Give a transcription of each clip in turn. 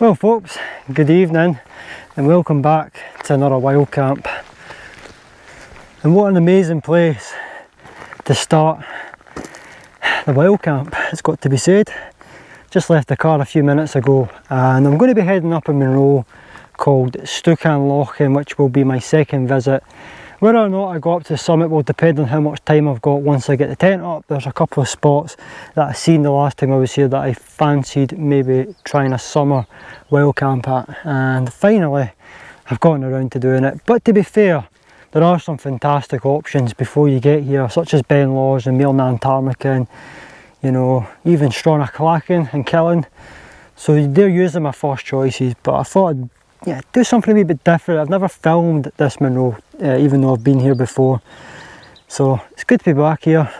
Well folks, good evening and welcome back to another wild camp. And what an amazing place to start the wild camp, it's got to be said. Just left the car a few minutes ago and I'm going to be heading up a Munro called Stuchd Lochain, which will be my second visit. Whether or not I go up to the summit will depend on how much time I've got once I get the tent up. There's a couple of spots that I seen the last time I was here that I fancied maybe trying a summer wild camp at, and finally I've gotten around to doing it. But to be fair, there are some fantastic options before you get here, such as Ben Lawes and Thermarest, you know, even Lochain and Killing. So they're usually my first choices, but I thought I'd do something a wee bit different. I've never filmed this Munro, even though I've been here before. So it's good to be back here.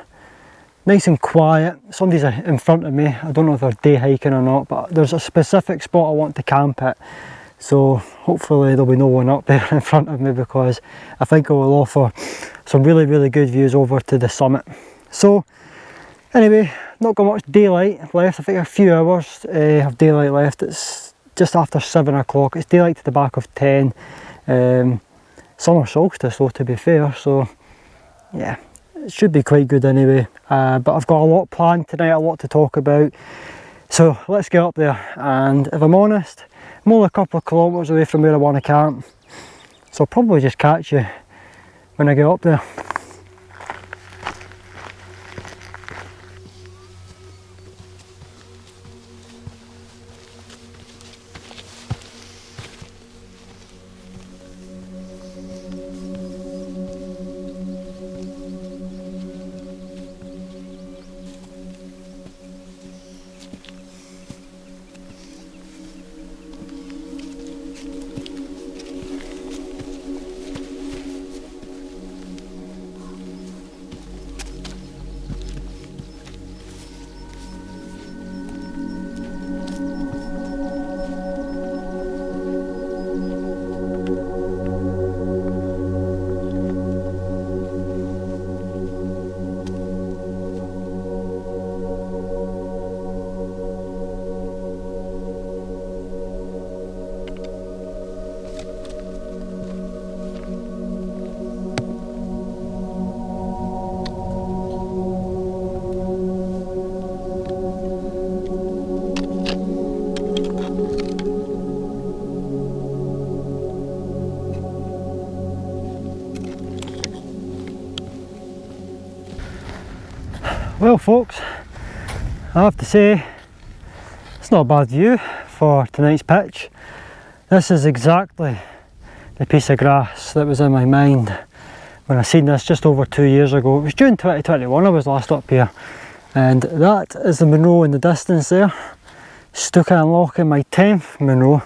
Nice and quiet. Somebody's in front of me. I don't know if they're day hiking or not, but there's a specific spot I want to camp at. So hopefully there'll be no one up there in front of me, because I think it will offer some really good views over to the summit. So anyway, not got much daylight left. I think a few hours of daylight left. It's just after 7 o'clock. It's daylight to the back of 10. Summer solstice though, to be fair, so yeah, it should be quite good anyway. But I've got a lot planned tonight, a lot to talk about, so let's get up there. And if I'm honest, I'm only a couple of kilometres away from where I want to camp, so I'll probably just catch you when I get up there. Well folks, I have to say it's not a bad view for tonight's pitch. This is exactly the piece of grass that was in my mind when I seen this just over 2 years ago. It was June 2021 I was last up here, and that is the Munro in the distance there. Stuchd Lochain, my 10th Munro.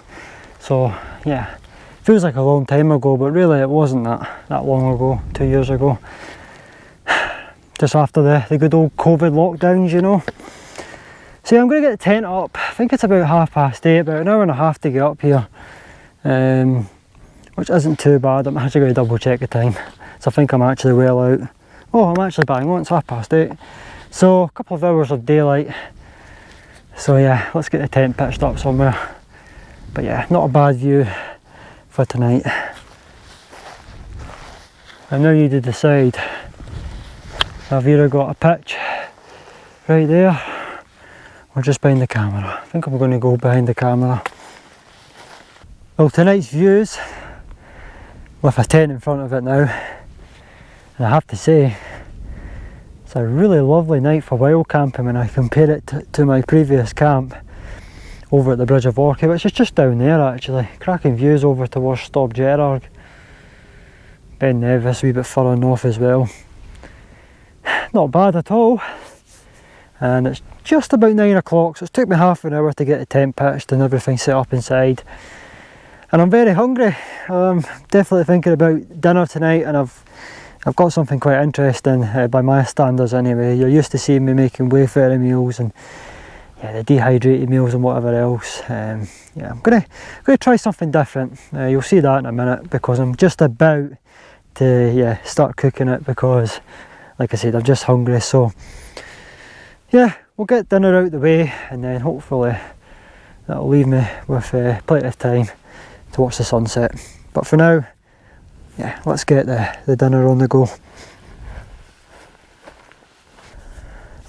So yeah, feels like a long time ago, but really it wasn't that long ago, 2 years ago. Just after the good old COVID lockdowns, you know. So yeah, I'm going to get the tent up. I think it's about 8:30, about an hour and a half to get up here, which isn't too bad. I'm actually going to double check the time, so I think I'm actually well out. Oh, I'm actually bang on, it's 8:30. So a couple of hours of daylight. So yeah, let's get the tent pitched up somewhere. But yeah, not a bad view for tonight. And now you to decide. I've either got a pitch right there or just behind the camera. I think I'm going to go behind the camera. Well, tonight's views, with a tent in front of it now, and I have to say it's a really lovely night for wild camping when I compare it to my previous camp over at the Bridge of Orchy, which is just down there actually. Cracking views over towards Stuchd, Ben Nevis a wee bit further north as well. Not bad at all, and it's just about 9 o'clock, so it took me half an hour to get the tent pitched and everything set up inside. And I'm very hungry. I'm definitely thinking about dinner tonight, and I've got something quite interesting by my standards anyway. You're used to seeing me making wayfaring meals and yeah, the dehydrated meals and whatever else. Yeah, I'm gonna try something different. You'll see that in a minute, because I'm just about to start cooking it, because like I said, I'm just hungry. So yeah, we'll get dinner out the way, and then hopefully that'll leave me with plenty of time to watch the sunset. But for now, yeah, let's get the dinner on the go.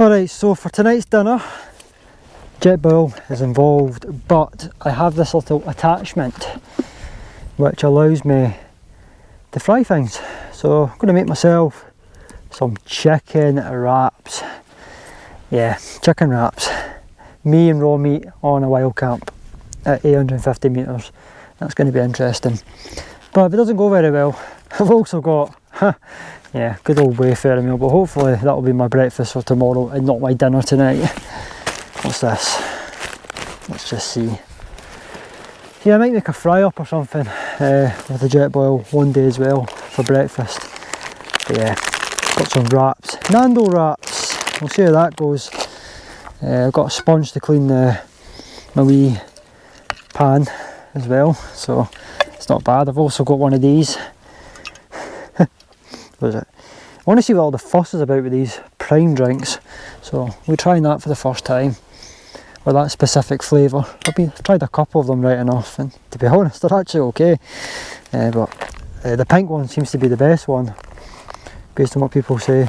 Alright, so for tonight's dinner, Jetboil is involved, but I have this little attachment which allows me to fry things. So I'm going to make myself some chicken wraps. Yeah, chicken wraps. Me and raw meat on a wild camp at 850 metres. That's going to be interesting. But if it doesn't go very well, I've also got, yeah, good old Wayfarer meal, but hopefully that'll be my breakfast for tomorrow and not my dinner tonight. What's this? Let's just see. Yeah, I might make a fry up or something with the Jetboil one day as well for breakfast. But yeah, got some wraps, Nando wraps. We'll see how that goes. I've got a sponge to clean my wee pan as well, so it's not bad. I've also got one of these. What is it? I want to see what all the fuss is about with these prime drinks, so we're trying that for the first time, or that specific flavour. I've tried a couple of them right enough, and to be honest, they're actually okay. But the pink one seems to be the best one, based on what people say.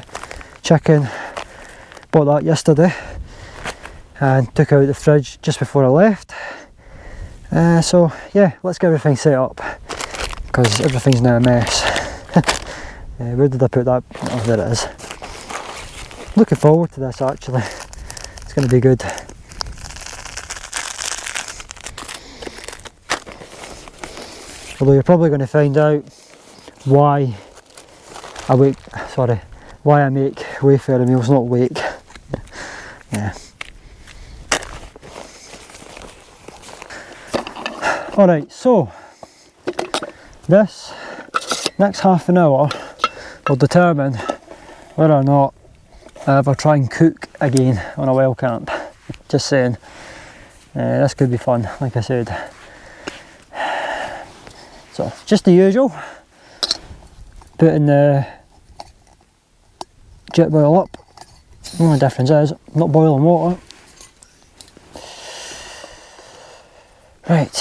Chicken, bought that yesterday, and took out the fridge just before I left. So yeah, let's get everything set up, because everything's now a mess. Where did I put that? Oh, there it is. Looking forward to this actually. It's going to be good. Although you're probably going to find out why I make Wayfarer meals, not wake. Yeah. Alright, so this next half an hour will determine whether or not I ever try and cook again on a wild camp. Just saying. This could be fun, like I said. So, just the usual. Putting the Jetboil up. The only difference is not boiling water. Right,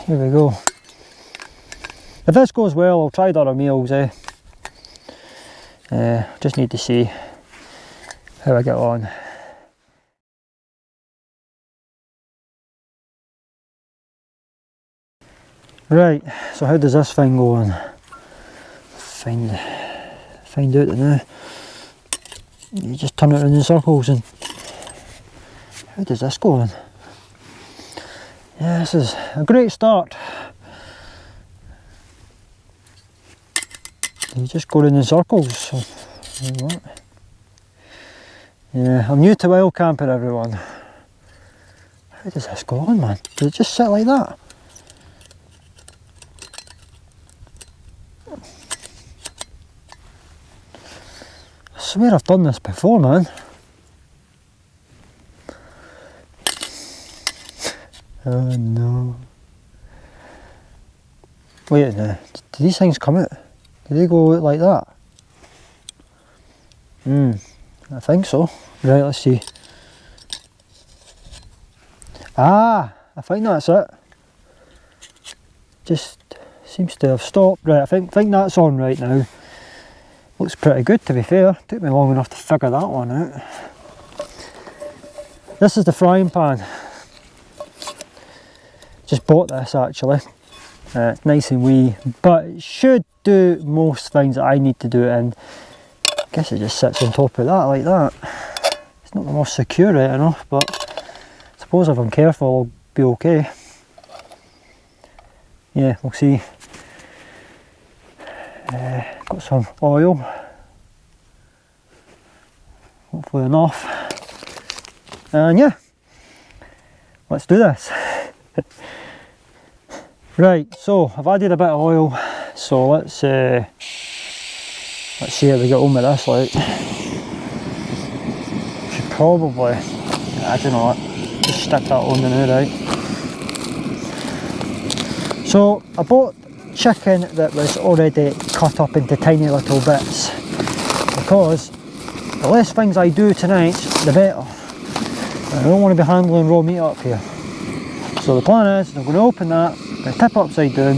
here we go. If this goes well, I'll try the other meals. Just need to see how I get on. Right, so how does this thing go on? Find out now. You just turn it around in circles, and how does this go on? Yeah, this is a great start. You just go around in circles. So, yeah, I'm new to wild camping, everyone. How does this go on, man? Does it just sit like that? I swear I've done this before, man. Oh no. Wait a minute, do these things come out? Do they go out like that? I think so. Right, let's see. Ah, I think that's it. Just seems to have stopped. Right, I think that's on right now. Looks pretty good, to be fair. Took me long enough to figure that one out. This is the frying pan. Just bought this actually. It's nice and wee, but it should do most things that I need to do it in. I guess it just sits on top of that like that. It's not the most secure right enough, but I suppose if I'm careful I'll be okay. Yeah, we'll see. Got some oil. Hopefully enough. And yeah, let's do this. Right, so I've added a bit of oil, so let's see how we get on with this. Like, should probably, I don't know, just stick that on the now, right? So I bought chicken that was already cut up into tiny little bits, because the less things I do tonight, the better. I don't want to be handling raw meat up here. So So the plan is I'm going to open that, I'm going to tip it upside down,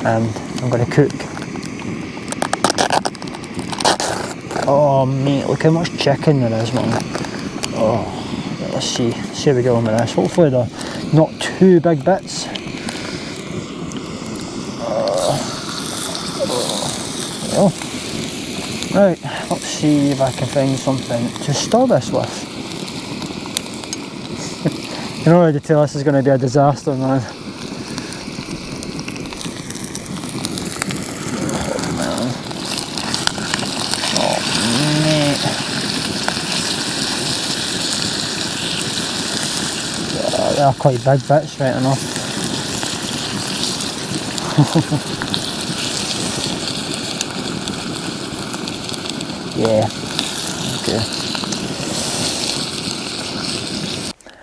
and I'm going to cook. Oh mate, look how much chicken there is, man. Oh, let's see how we go on with this. Hopefully they're not too big bits. Well, right, let's see if I can find something to store this with. You can already tell this is going to be a disaster, man. Oh, mate. Yeah, they are quite big bits, right enough. Yeah, okay.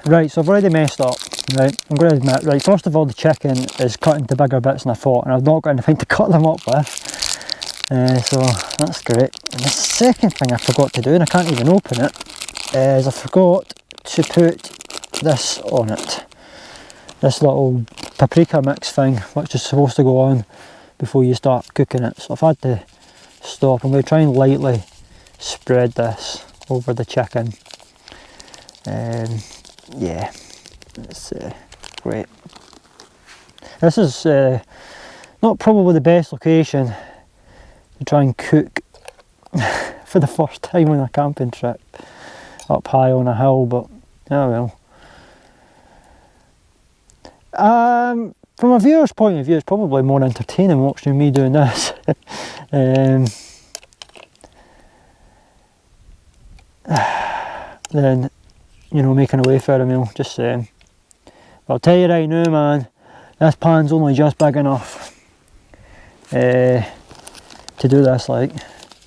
Right, so I've already messed up, right, I'm going to admit, right, first of all the chicken is cut into bigger bits than I thought, and I've not got anything to cut them up with, so that's great. And the second thing I forgot to do, and I can't even open it, is I forgot to put this on it. This little paprika mix thing, which is supposed to go on before you start cooking it, so I've had to stop. I'm going to try and lightly spread this over the chicken. Yeah, it's great. This is not probably the best location to try and cook for the first time on a camping trip up high on a hill, but oh well. From a viewer's point of view, it's probably more entertaining watching me doing this. Than, you know, making a Wayfarer meal, just saying. But I'll tell you right now, man, this pan's only just big enough to do this, like,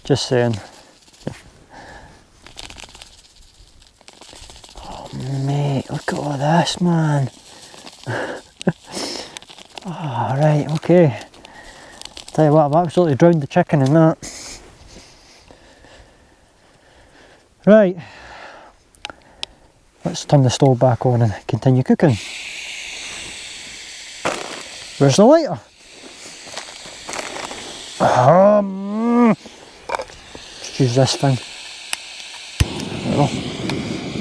just saying. Oh mate, look at all this, man. Oh, right, okay. Tell you what, I've absolutely drowned the chicken in that. Right, let's turn the stove back on and continue cooking. Where's the lighter? Just use this thing. There we go.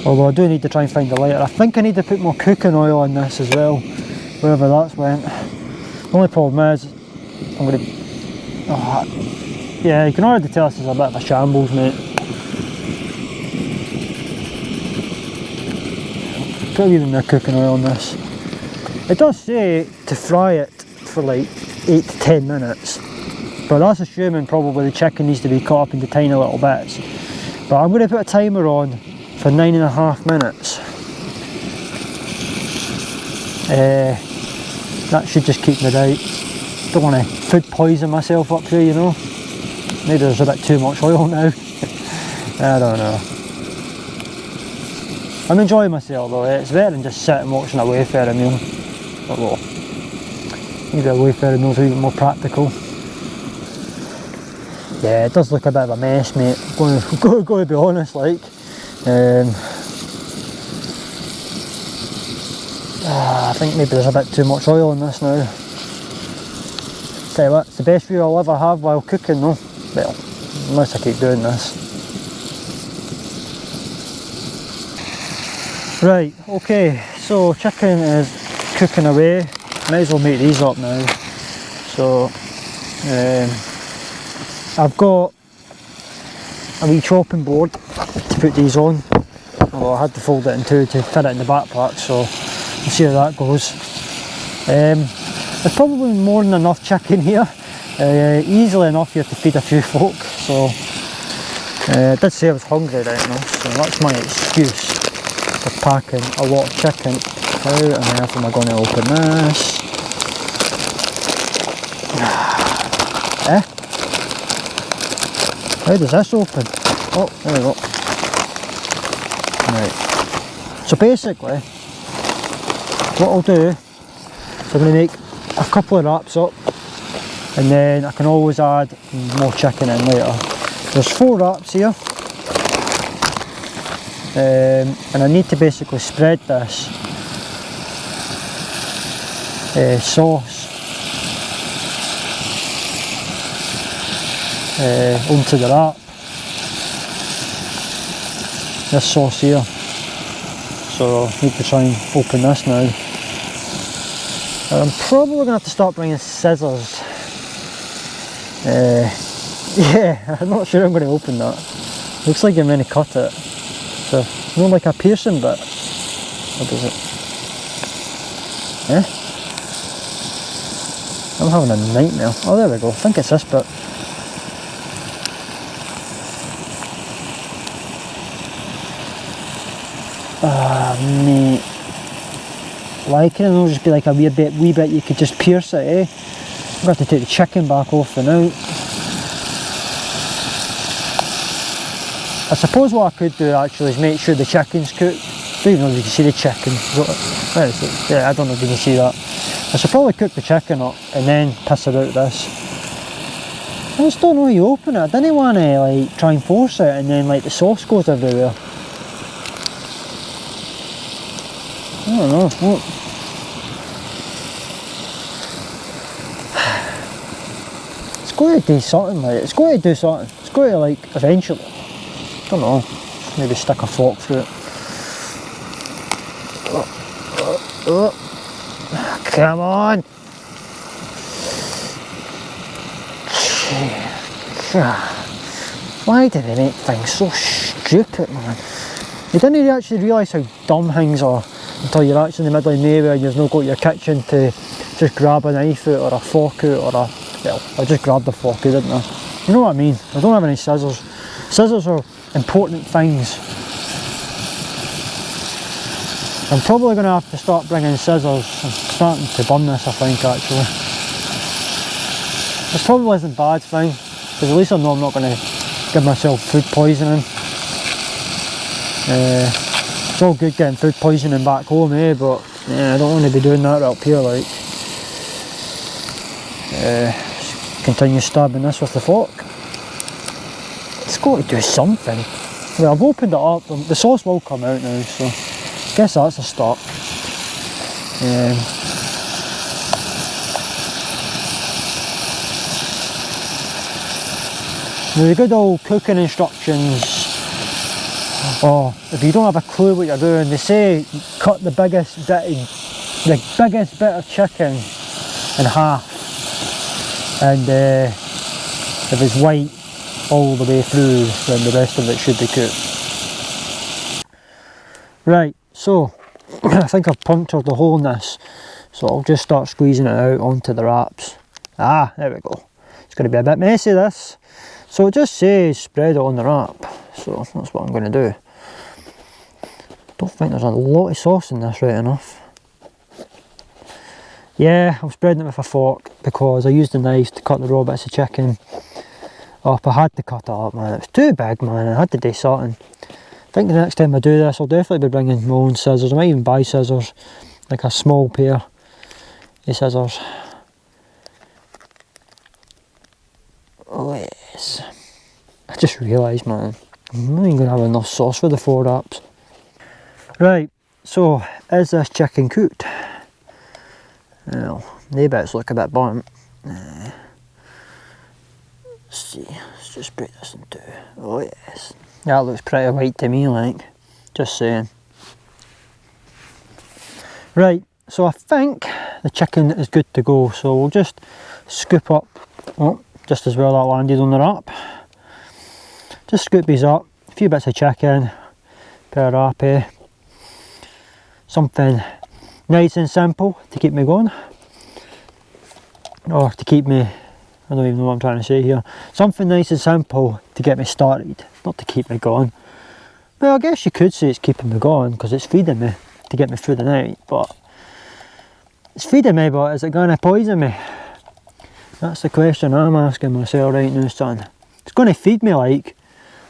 Although I do need to try and find the lighter. I think I need to put more cooking oil in this as well, wherever that's went. The only problem is, I'm going to... Oh, yeah, you can already tell this is a bit of a shambles, mate. Put a wee bit more cooking oil on this. It does say to fry it for like 8 to 10 minutes, but that's assuming probably the chicken needs to be cut up into tiny little bits. But I'm going to put a timer on for 9.5 minutes. That should just keep me right. Don't want to food poison myself up here, you know. Maybe there's a bit too much oil now. I don't know. I'm enjoying myself though, it's better than just sitting watching a Wayfarer meal. Although, maybe a Wayfarer meal's a wee bit more practical. Yeah, it does look a bit of a mess, mate. I'm going to be honest, like. I think maybe there's a bit too much oil in this now. Tell you what, it's the best view I'll ever have while cooking though. Well, unless I keep doing this. Right, okay, so chicken is cooking away. Might as well make these up now. So, I've got a wee chopping board to put these on. Although I had to fold it in two to fit it in the backpack, so we'll see how that goes. There's probably more than enough chicken here. Easily enough here to feed a few folk. So, I did say I was hungry right now, so that's my excuse for packing a lot of chicken out. And then am I going to open this? Eh? How does this open? Oh, there we go. Right. So basically, what I'll do is I'm going to make a couple of wraps up, and then I can always add more chicken in later. There's 4 wraps here. And I need to basically spread this sauce onto the wrap. This sauce here. So I need to try and open this now. And I'm probably going to have to start bringing scissors. Yeah, I'm not sure I'm going to open that. Looks like I'm going to cut it. So, not like a piercing bit. What is it? Eh? I'm having a nightmare. Oh, there we go. I think it's this bit. Ah, mate. Why can it not just be like a wee bit you could just pierce it, eh? I'm going to have to take the chicken back off for now. I suppose what I could do actually is make sure the chicken's cooked. I don't even know if you can see the chicken. Where is it? Yeah, I don't know if you can see that. I should probably cook the chicken up and then piss it out this. I just don't know how you open it. I didn't want to like try and force it and then like the sauce goes everywhere. I don't know. What? It's going to do something like it. It's going to do something. It's going to like eventually. I don't know. Maybe stick a fork through it. Come on! Why do they make things so stupid, man? You didn't actually realise how dumb things are until you're actually in the middle of nowhere and you've not got your kitchen to just grab a knife out or a fork out or a... Well, I just grabbed the fork out, didn't I? You know what I mean? I don't have any scissors. Scissors are important things. I'm probably going to have to start bringing scissors. I'm starting to burn this, I think, actually. This probably isn't a bad thing, because at least I know I'm not going to give myself food poisoning. It's all good getting food poisoning back home, eh, but yeah, I don't want to be doing that up here, like. Continue stabbing this with the fork. It's got to do something. Well, I've opened it up, the sauce will come out now, so I guess that's a start. The good old cooking instructions, oh, if you don't have a clue what you're doing, they say cut the biggest bit of chicken in half, and if it's white all the way through, then the rest of it should be cooked. Right, so I think I've punctured the hole in this, so I'll just start squeezing it out onto the wraps. Ah, there we go. It's going to be a bit messy, this. So it just says spread it on the wrap, so that's what I'm going to do. Don't think there's a lot of sauce in this, right enough. Yeah, I'm spreading it with a fork because I used the knife to cut the raw bits of chicken up. I had to cut it up, man. It was too big, man. I had to do something. I think the next time I do this, I'll definitely be bringing my own scissors. I might even buy scissors, like a small pair of scissors. Oh yes. I just realised, man, I'm not even going to have enough sauce for the 4 wraps. Right, so is this chicken cooked? Well, the bits look a bit burnt. Let's see, let's just break this in 2. Oh yes, that looks pretty white to me, like, just saying. Right, so I think the chicken is good to go, so we'll just scoop up, oh, just as well that landed on the wrap. Just scoop these up, a few bits of chicken, per wrap, something nice and simple to keep me going, or to keep me, I don't even know what I'm trying to say here, something nice and simple to get me started, not to keep me going. Well, I guess you could say it's keeping me going because it's feeding me to get me through the night, but it's feeding me, but is it going to poison me? That's the question I'm asking myself right now, son. It's going to feed me, like,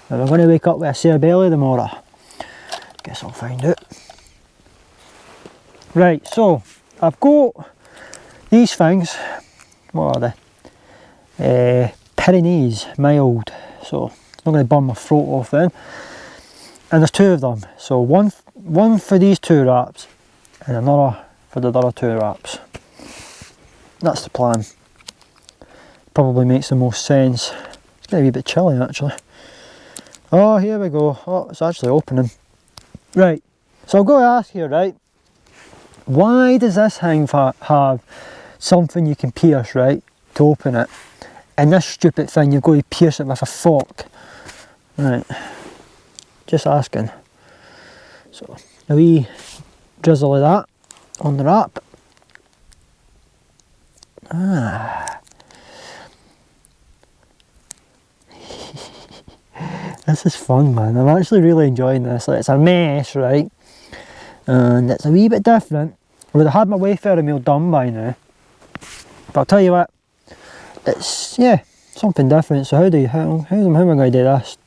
am I going to wake up with a sore belly tomorrow? Guess I'll find out. Right, so I've got these things. What are they? Pyrenees, mild. So it's not going to burn my throat off then. And there's 2 of them. So one for these 2 wraps and another for the other 2 wraps. that's the plan. Probably makes the most sense. It's getting a wee bit chilly actually. Oh, here we go. Oh, it's actually opening. Right, so I've got to ask you, right? Why does this thing have something you can pierce, right, to open it? And this stupid thing, you've got to pierce it with a fork. Right, just asking. So, a wee drizzle of that on the wrap. Ah. This is fun, man. I'm actually really enjoying this. Like, it's a mess, right? And it's a wee bit different. I would have had my Wayfarer meal done by now. But I'll tell you what, it's, yeah, something different. So how am I going to do this?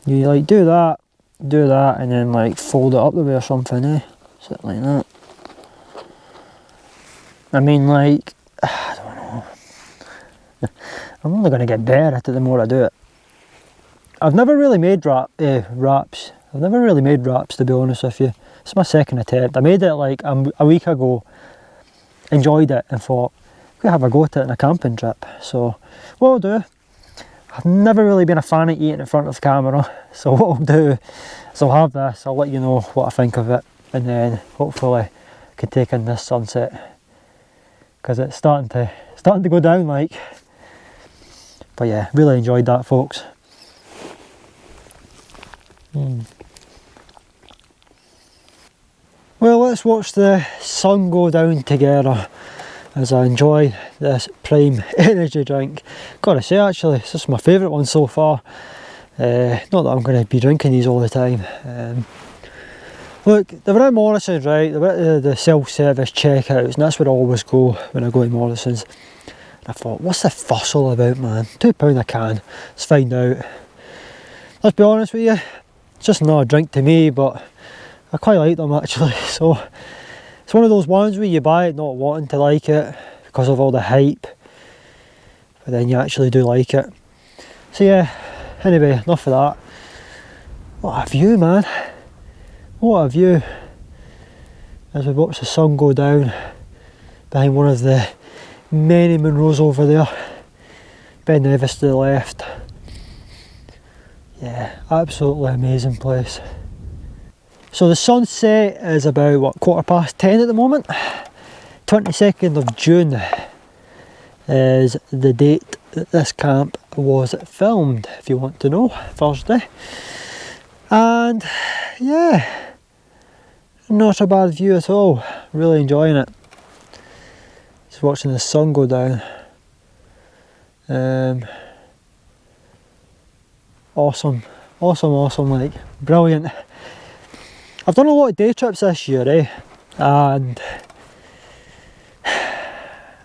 You like do that, and then like fold it up the way or something, eh? Something like that. I mean, like, I don't know. I'm only going to get better at it the more I do it. I've never really made wraps. I've never really made wraps, to be honest with you. It's my second attempt. I made it like a week ago, enjoyed it, and thought, we have a go at it on a camping trip. So what I'll do, I've never really been a fan of eating in front of the camera, so what I'll do is I'll have this, I'll let you know what I think of it, and then hopefully I can take in this sunset, because it's starting to go down, like. But yeah, really enjoyed that, folks. Well, let's watch the sun go down together as I enjoy this prime energy drink. Gotta say, actually, this is my favourite one so far. Not that I'm going to be drinking these all the time. Look, they were at Morrison's, right? They were at the self-service checkouts, and that's where I always go when I go to Morrison's. And I thought, what's the fuss all about, man? £2 a can, let's find out. Let's be honest with you, it's just not a drink to me, but I quite like them actually. So it's one of those ones where you buy it not wanting to like it because of all the hype, but then you actually do like it. So yeah, anyway, enough of that. What a view, man. What a view. As we watch the sun go down behind one of the many Munros over there. Ben Nevis to the left. Yeah, absolutely amazing place. So the sunset is about, what, 10:15 at the moment? 22nd of June is the date that this camp was filmed, if you want to know, Thursday. And yeah, not a bad view at all, really enjoying it. Just watching the sun go down. Awesome, like, brilliant. I've done a lot of day trips this year, and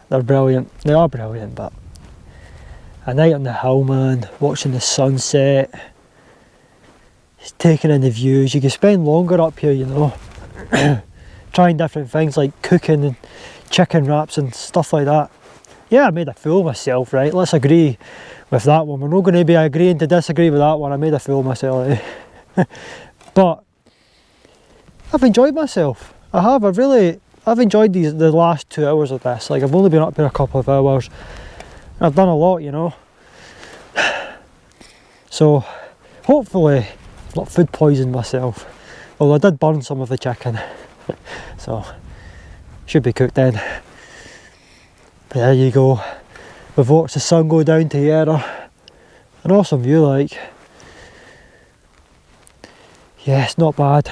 they're brilliant. They are brilliant, but a night on the hill, man, watching the sunset, just taking in the views. You can spend longer up here, you know, trying different things like cooking and chicken wraps and stuff like that. Yeah, I made a fool of myself, right? Let's agree with that one. We're not going to be agreeing to disagree with that one. I made a fool of myself, But I've enjoyed myself. I have. I've enjoyed the last 2 hours of this. Like, I've only been up here a couple of hours. I've done a lot, you know. So hopefully I've not food poisoned myself. Although I did burn some of the chicken. So should be cooked then. But there you go. We've watched the sun go down together. An awesome view, like. Yes, not bad.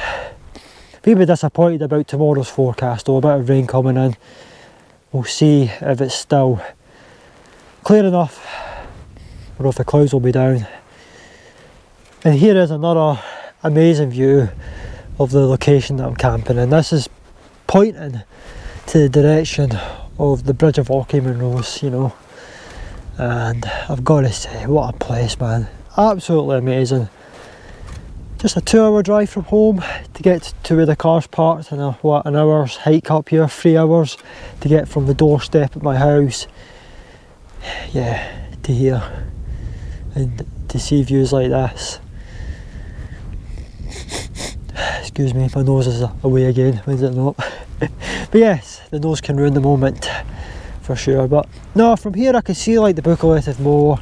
Be a bit disappointed about tomorrow's forecast though, a bit of rain coming in. We'll see if it's still clear enough or if the clouds will be down. And here is another amazing view of the location that I'm camping in. This is pointing to the direction of the Bridge of Lochain Munros, you know. And I've got to say, what a place, man. Absolutely amazing. Just a 2-hour drive from home to get to where the car's parked, and an hour's hike up here, 3 hours to get from the doorstep at my house, yeah, to here, and to see views like this. Excuse me, my nose is away again, is it not? But yes, the nose can ruin the moment. for sure. But no, from here I can see like the Bucolitic Moor,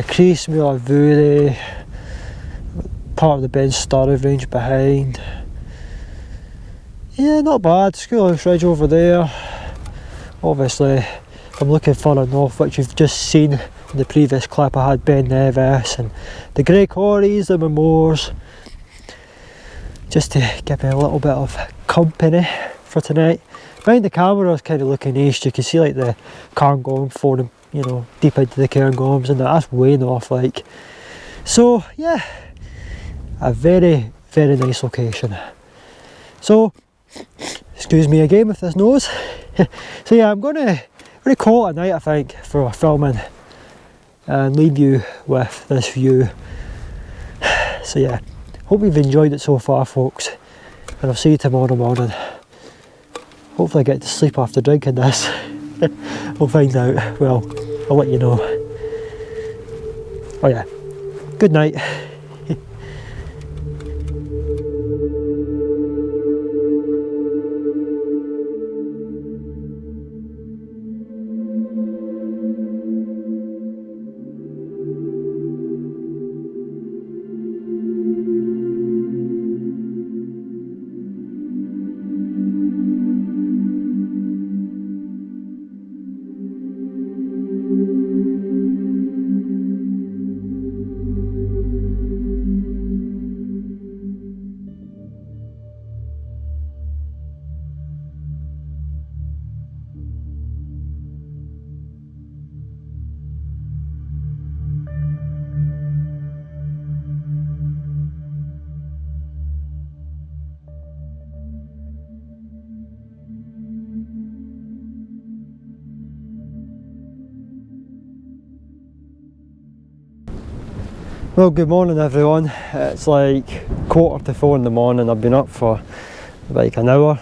Crease Moor, Vuri, part of the Ben Starry range behind. Yeah, not bad. Schoolhouse Ridge over there. Obviously, I'm looking further north, which you've just seen in the previous clip. I had Ben Nevis and the Grey Quarries, the Moors, just to give me a little bit of company for tonight. Behind the camera I was kind of looking east. You can see like the Cairngorm falling, you know, deep into the Cairngorms, and that's way north like. So yeah, a very, very nice location. So, excuse me again with this nose. So yeah, I'm gonna call it a night, I think, for filming and leave you with this view. So yeah, hope you've enjoyed it so far, folks, and I'll see you tomorrow morning. Hopefully I get to sleep after drinking this. We'll find out. Well, I'll let you know. Oh yeah, good night. Well, good morning everyone. It's like 3:45 in the morning. I've been up for like an hour.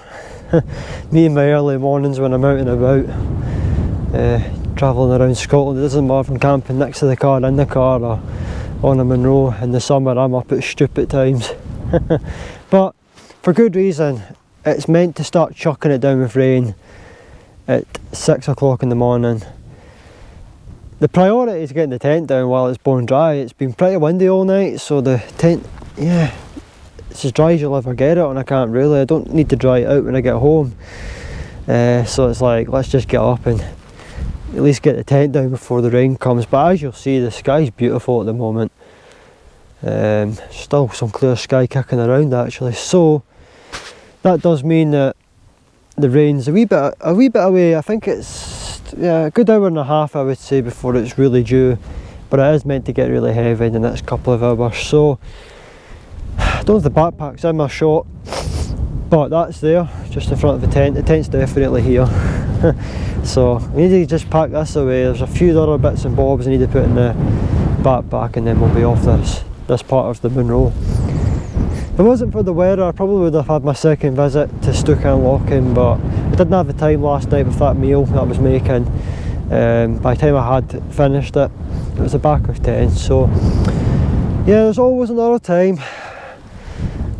Me and my early mornings when I'm out and about, travelling around Scotland. It doesn't matter if I'm camping next to the car, in the car, or on a Munro. In the summer I'm up at stupid times. But for good reason. It's meant to start chucking it down with rain at 6 o'clock in the morning. The priority is getting the tent down while it's bone dry. It's been pretty windy all night, so the tent, yeah, it's as dry as you'll ever get it on a camp really. I don't need to dry it out when I get home. So it's like, let's just get up and at least get the tent down before the rain comes. But as you'll see, the sky's beautiful at the moment. Still some clear sky kicking around actually. So that does mean that the rain's a wee bit away. I think it's, yeah, a good hour and a half I would say before it's really due, but it is meant to get really heavy in the next couple of hours. So I don't have the backpacks in my shot, but that's there just in front of the tent. The tent's definitely here. So I need to just pack this away. There's a few other bits and bobs I need to put in the backpack, and then we'll be off this part of the Munro. If it wasn't for the weather, I probably would have had my second visit to Stuchd and Lochain, but I didn't have the time last night with that meal that I was making. By the time I had finished it, it was the back of 10. So yeah, there's always another time.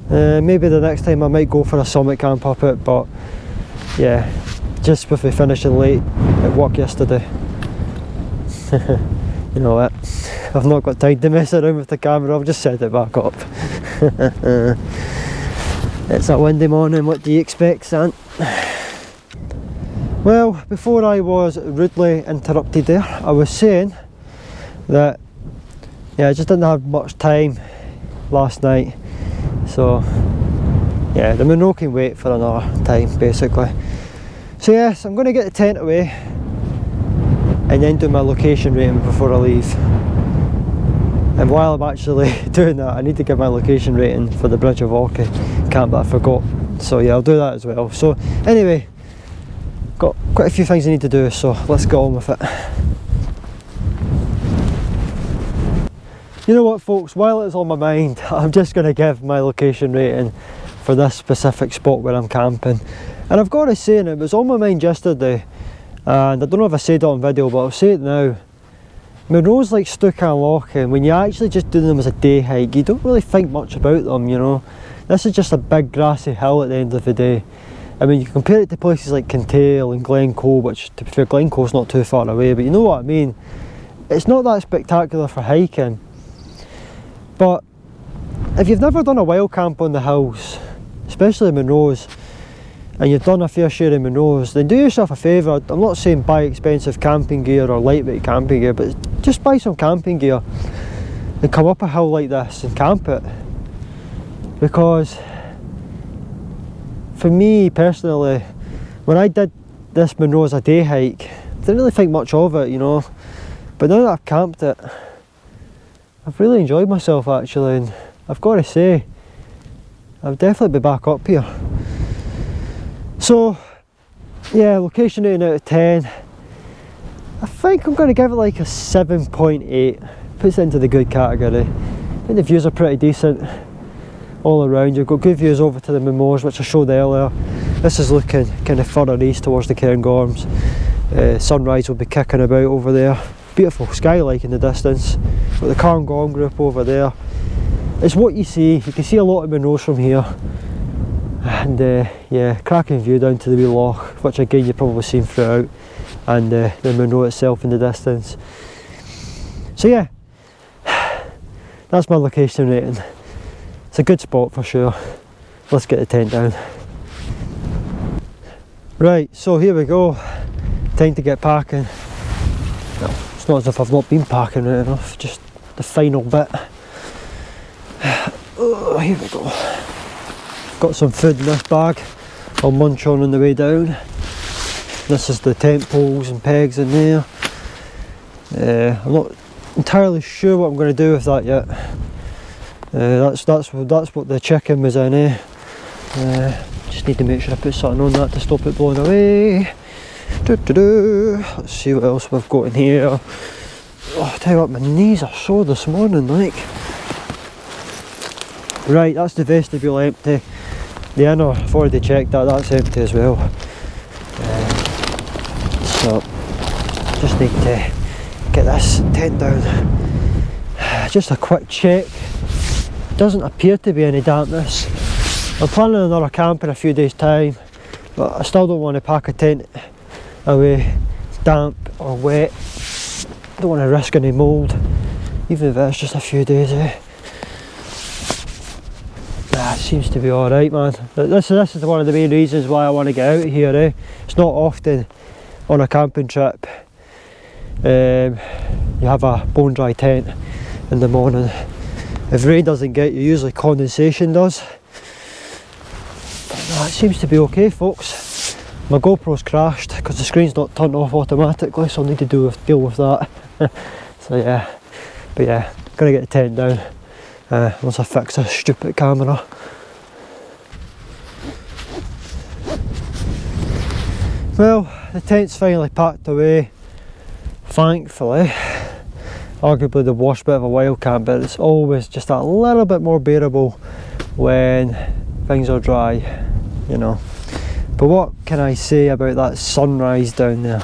Maybe the next time I might go for a summit camp up it, but yeah, just with me finishing late at work yesterday. You know what, I've not got time to mess around with the camera, I'll just set it back up. It's a windy morning, what do you expect, Sant? Well, before I was rudely interrupted there, I was saying that, yeah, I just didn't have much time last night. So yeah, the Munro can wait for another time basically. So yes, I'm going to get the tent away and then do my location rating before I leave. And while I'm actually doing that, I need to give my location rating for the Bridge of Orchy camp that I forgot. So yeah, I'll do that as well. So anyway, got quite a few things I need to do, so let's get on with it. You know what folks, while it's on my mind, I'm just going to give my location rating for this specific spot where I'm camping. And I've got to say, and it was on my mind yesterday, and I don't know if I said it on video, but I'll say it now. Munro's like Stuchd and Lochain, when you actually just do them as a day hike, you don't really think much about them, you know. This is just a big grassy hill at the end of the day. I mean, you compare it to places like Kintail and Glencoe, which to be fair, Glencoe's not too far away, but you know what I mean. It's not that spectacular for hiking, but if you've never done a wild camp on the hills, especially Munros, and you've done a fair share of Munros, then do yourself a favour. I'm not saying buy expensive camping gear or lightweight camping gear, but just buy some camping gear and come up a hill like this and camp it. Because for me personally, when I did this Munros a day hike, I didn't really think much of it, you know, but now that I've camped it, I've really enjoyed myself actually, and I've got to say, I'll definitely be back up here. So yeah, location rating out of 10, I think I'm going to give it like a 7.8, puts it into the good category. I think the views are pretty decent all around. You've got good views over to the Munros, which I showed earlier. This is looking kind of further east towards the Cairngorms. Sunrise will be kicking about over there. Beautiful skyline in the distance. Got the Cairngorm group over there. It's what you see. You can see a lot of Munros from here. And yeah, cracking view down to the wee loch, which again you've probably seen throughout, and the Munro itself in the distance. So yeah, that's my location rating. It's a good spot for sure. Let's get the tent down. Right, so here we go. Time to get packing. Well, it's not as if I've not been packing right enough, just the final bit. Oh, here we go. Got some food in this bag. I'll munch on the way down. This is the tent poles and pegs in there. I'm not entirely sure what I'm going to do with that yet. That's what the chicken was in, eh? Just need to make sure I put something on that to stop it blowing away. Let's see what else we've got in here. Oh, I tell you what, my knees are sore this morning, like. Right, that's the vestibule empty. The inner, I've already checked that, that's empty as well. So, just need to get this tent down. Just a quick check. Doesn't appear to be any dampness. I'm planning another camp in a few days' time, but I still don't want to pack a tent away damp or wet. Don't want to risk any mould, even if it's just a few days, eh? It seems to be alright, man. This is one of the main reasons why I want to get out of here, eh? It's not often on a camping trip you have a bone dry tent in the morning. If rain doesn't get you, usually condensation does. But no, it seems to be okay, folks. My GoPro's crashed because the screen's not turned off automatically, so I'll need to deal with that. So yeah, but yeah, gonna get the tent down once I fix this stupid camera. Well, the tent's finally packed away, thankfully. Arguably the worst bit of a wild camp, but it's always just a little bit more bearable when things are dry, you know. But what can I say about that sunrise down there?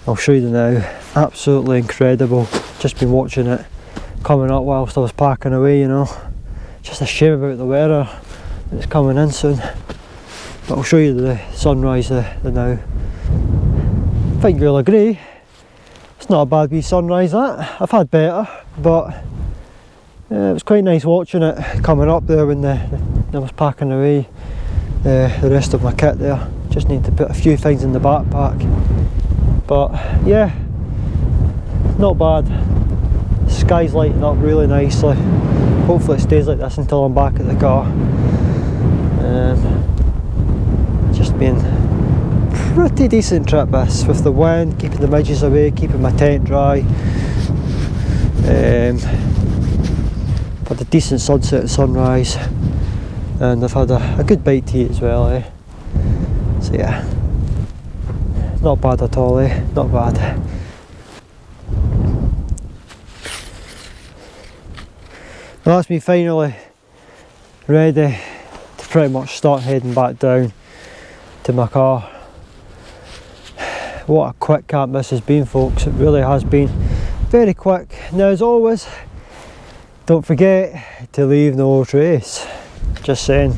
I'll show you now. Absolutely incredible. Just been watching it coming up whilst I was packing away, you know. Just a shame about the weather. It's coming in soon. But I'll show you the sunrise now. I think you'll agree. It's not a bad wee sunrise, that. I've had better, but it was quite nice watching it coming up there when I was packing away the rest of my kit there. Just need to put a few things in the backpack. But yeah, not bad. The sky's lighting up really nicely. Hopefully it stays like this until I'm back at the car. Just been pretty decent trip this, with the wind, keeping the midges away, keeping my tent dry. Had a decent sunset and sunrise, and I've had a good bite to eat as well, eh? So yeah, not bad at all, eh? Not bad. Well, that's me finally ready to pretty much start heading back down to my car. What a quick camp this has been, folks. It really has been very quick. Now, as always, don't forget to leave no trace. Just saying.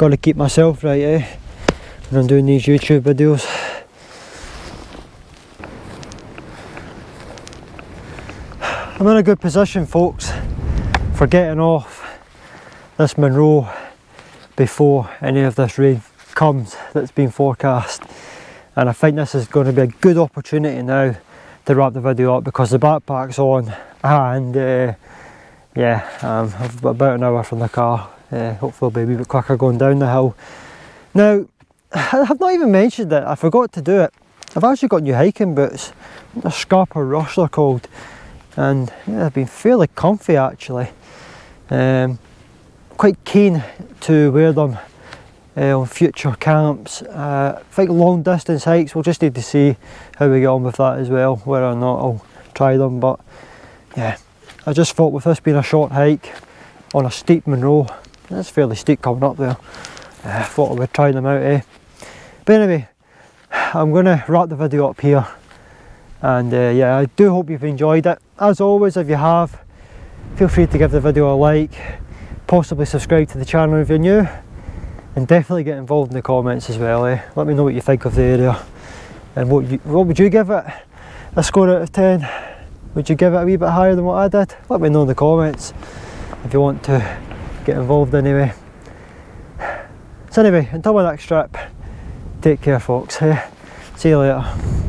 got to keep myself right, when I'm doing these YouTube videos. I'm in a good position, folks, for getting off this Munro before any of this rain comes that's been forecast, and I think this is going to be a good opportunity now to wrap the video up because the backpack's on, and yeah, I'm about an hour from the car. Hopefully it'll be a wee bit quicker going down the hill. Now, I've not even mentioned it, I forgot to do it. I've actually got new hiking boots, the Scarper Rush they're called, and yeah, they've been fairly comfy actually. Quite keen to wear them on future camps. I think long distance hikes, we'll just need to see how we get on with that as well, whether or not I'll try them. But yeah, I just thought with this being a short hike on a steep Munro, it's fairly steep coming up there, I thought I would try them out, But anyway, I'm going to wrap the video up here, and yeah, I do hope you've enjoyed it. As always, if you have, feel free to give the video a like, possibly subscribe to the channel if you're new, and definitely get involved in the comments as well. Let me know what you think of the area, and what would you give it a score out of 10? Would you give it a wee bit higher than what I did? Let me know in the comments if you want to get involved anyway. So anyway, until my next trip, take care folks, see you later.